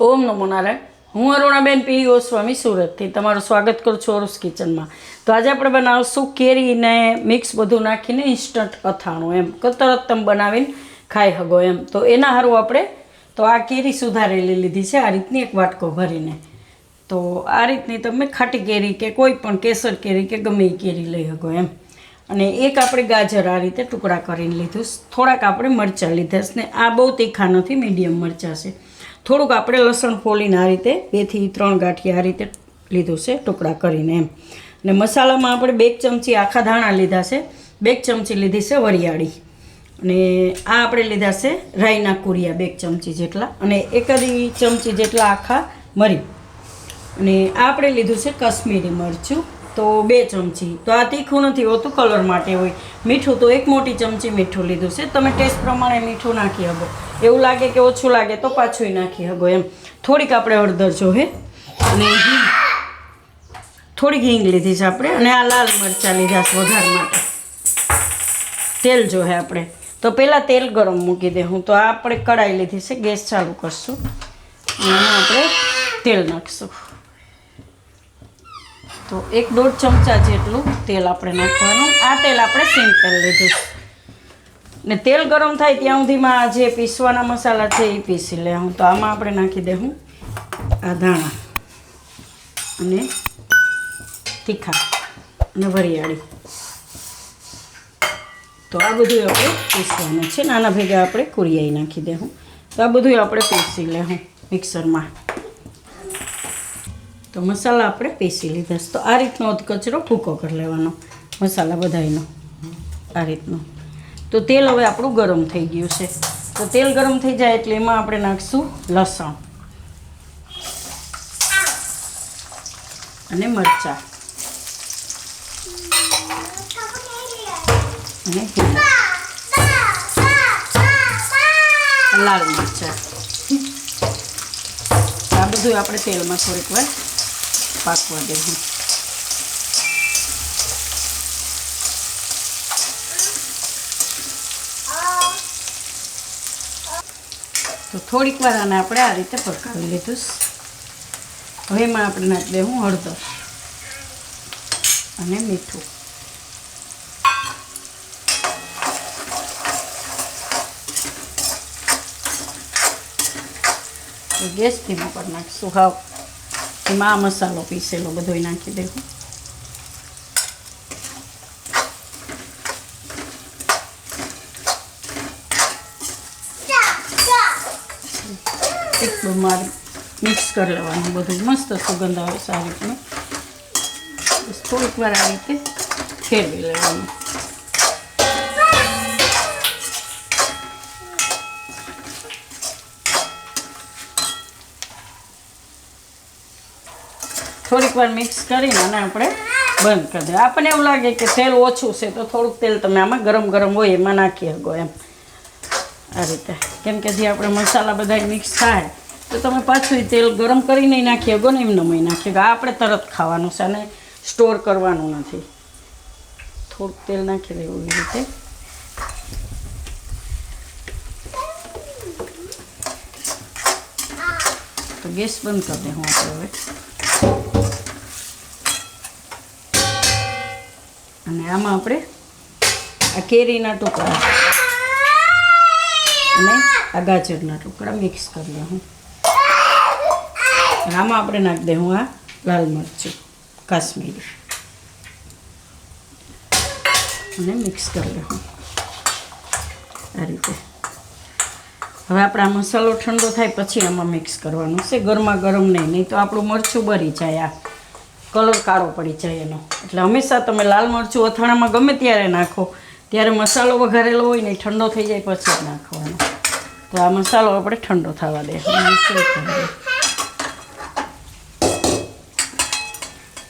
ઓમ નમો નારાયણ. હું અરુણાબેન પી ગોસ્વામી સુરતથી તમારું સ્વાગત કરું છું અરુસ કિચનમાં. તો આજે આપણે બનાવશું કેરીને મિક્સ બધું નાખીને ઇન્સ્ટન્ટ અથાણું, એમ તરત તમે બનાવીને ખાઈ શકો એમ. તો એના સારું આપણે તો આ કેરી સુધારેલી લીધી છે, આ રીતની એક વાટકો ભરીને. તો આ રીતની તમે ખાટી કેરી કે કોઈ પણ કેસર કેરી કે ગમે એ કેરી લઈ શકો એમ. અને એક આપણે ગાજર આ રીતે ટુકડા કરીને લીધું, થોડાક આપણે મરચાં લીધા છે ને આ બહુ તીખા નથી, મીડિયમ મરચાં છે. થોડુંક આપણે લસણ ફોલીને આ રીતે 2 થી 3 ગાંઠિયા આ રીતે લીધું છે ટુકડા કરીને એમ. અને મસાલામાં આપણે 2 ચમચી આખા ધાણા લીધા છે, 2 ચમચી લીધી છે વરિયાળી, અને આ આપણે લીધા છે રાઈના કુરિયા 2 ચમચી જેટલા, અને 1 ચમચી જેટલા આખા મરી, અને આ આપણે લીધું છે કશ્મીરી મરચું તો 2 ચમચી. તો આ તીખું નથી હોતું, કલર માટે હોય. મીઠું તો 1 મોટી ચમચી મીઠું લીધું છે, તમે ટેસ્ટ પ્રમાણે મીઠું નાખી શકો. એવું લાગે કે ઓછું લાગે તો પાછું નાખી શકો એમ. થોડીક આપણે હળદર જોહે, અને થોડીક હિંગ લીધી છે આપણે, અને આ લાલ મરચાં લીધા છે વઘાર માટે. તેલ જોહે આપણે, તો પહેલાં તેલ ગરમ મૂકી દે હું. તો આ આપણે કઢાઈ લીધી છે, ગેસ ચાલુ કરશું અને આમાં આપણે તેલ નાખીશું. તો 1-1.5 ચમચા જેટલું તેલ આપણે નાખવાનું. આ તેલ આપણે સિમ્પલ લીધું ને તેલ ગરમ થાય ત્યાં સુધીમાં જે પીસવાના મસાલા છે એ પીસી લે હું. તો આમાં આપણે નાખી દઉં આ ધાણા અને તીખા અને વરિયાળી. તો આ બધું આપણે પીસવાનું છે, નાના ભેગા આપણે કુરિયાઈ નાખી દઉં. તો આ બધું આપણે પીસી લેવું મિક્સરમાં. તો મસાલા આપણે પીસી લીધા છે. તો આ રીતનો કચરો ભૂકો કરી લેવાનો મસાલા બધાયનો આ રીતનો. તો તેલ હવે આપણું ગરમ થઈ ગયું છે. તો તેલ ગરમ થઈ જાય એટલે એમાં આપણે નાખીશું લસણ અને મરચાં અને લાલ મરચાં. આ બધું આપણે તેલમાં થોડીક વાર પાકવા દેવું. તો થોડીક વાર આને આપણે આ રીતે પકાવી લીધું. હવે એમાં આપણે નાખી દેવું હળદર અને મીઠું. તો ગેસ ધીમો પર નાખીશું. હાવ એમાં આ મસાલો પીસેલો બધો નાખી દેવું. એટલું મારે મિક્સ કરી લેવાનું બધું, મસ્ત સુગંધ આવે સારી રીતનું. બસ થોડીક વાર આ રીતે ફેરવી લેવાનું. થોડીક વાર મિક્સ કરીને અને આપણે બંધ કરી દઈએ. આપણને એવું લાગે કે તેલ ઓછું છે તો થોડુંક તેલ તમે આમાં ગરમ ગરમ હોય એમાં નાખી શકો એમ આ રીતે. કેમ કે જે આપણે મસાલા બધા મિક્સ થાય તો તમે પાછું તેલ ગરમ કરીને નાખી શકો ને એમને નહીં નાખી શકો. આ આપણે તરત ખાવાનું છે અને સ્ટોર કરવાનું નથી. થોડુંક તેલ નાખી દેવું એવી રીતે. તો ગેસ બંધ કરી દે હું આપણે હવે. અને આમાં આપણે આ કેરીના ટુકડા અને આ ગાજરના ટુકડા મિક્સ કરી દઉં. અને આમાં આપણે નાખી દઉં આ લાલ મરચું કાશ્મીરી અને મિક્સ કરી દઉં આ રીતે. હવે આપણે આ મસાલો ઠંડો થાય પછી આમાં મિક્સ કરવાનું છે, ગરમા ગરમ નહીં તો આપણું મરચું બળી જાય, આ કલર કાળો પડી જાય એનો. એટલે હંમેશા તમે લાલ મરચું અથાણામાં ગમે ત્યારે નાખો ત્યારે મસાલો વઘારેલો હોય ને ઠંડો થઈ જાય પછી જ નાખવાનો. તો આ મસાલો આપણે ઠંડો થવા દે,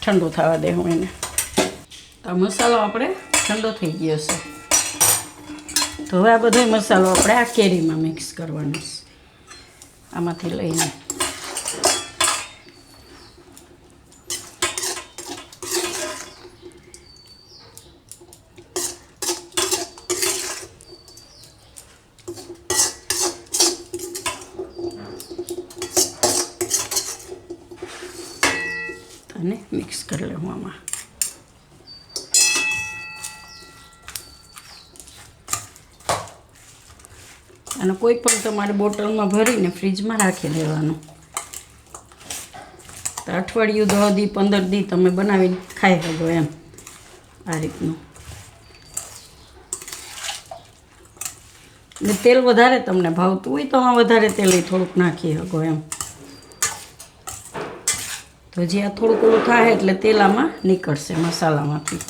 ઠંડો થવા દે હું એને. આ મસાલો આપણે ઠંડો થઈ ગયો છે. તો હવે આ બધો મસાલો આપણે આ કેરીમાં મિક્સ કરવાનો છે આમાંથી લઈને. અને મિક્સ કરી લઉં આમાં. અને કોઈ પણ તમારે બોટલમાં ભરીને ફ્રીજમાં રાખી દેવાનું. તો અઠવાડિયું 10 દી 15 દી તમે બનાવીને ખાઈ શકો એમ આ રીતનું. ને તેલ વધારે તમને ભાવતું હોય તો વધારે તેલ થોડુંક નાખી શકો એમ. તો જે આ થોડુંક ઓલું થાય એટલે તેલ આમાં નીકળશે મસાલામાંથી.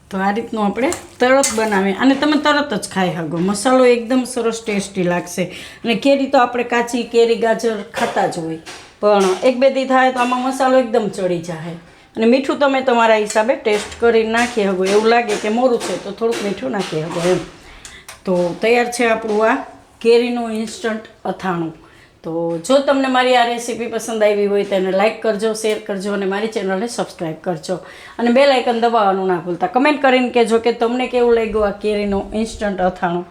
તો આ રીતનું આપણે તરત બનાવીએ અને તમે તરત જ ખાઈ શકો. મસાલો એકદમ સરસ ટેસ્ટી લાગશે. અને કેરી તો આપણે કાચી કેરી ગાજર ખાતા જ હોય, પણ 1-2 દી થાય તો આમાં મસાલો એકદમ ચડી જાય. અને મીઠું તમે તમારા હિસાબે ટેસ્ટ કરીને નાખી શકો. એવું લાગે કે મોરું છે તો થોડુંક મીઠું નાખી શકો એમ. તો તૈયાર છે આપણું આ કેરીનું ઇન્સ્ટન્ટ અથાણું. તો જો તમને મારી આ રેસીપી પસંદ આવી હોય તો એને લાઇક કરજો, શેર કરજો અને મારી ચેનલને સબસ્ક્રાઈબ કરજો. અને બેલ આઇકન દબાવવાનું ના ભૂલતા. કમેન્ટ કરીને કહેજો કે તમને કેવું લાગ્યું આ કેરીનું ઇન્સ્ટન્ટ અથાણું.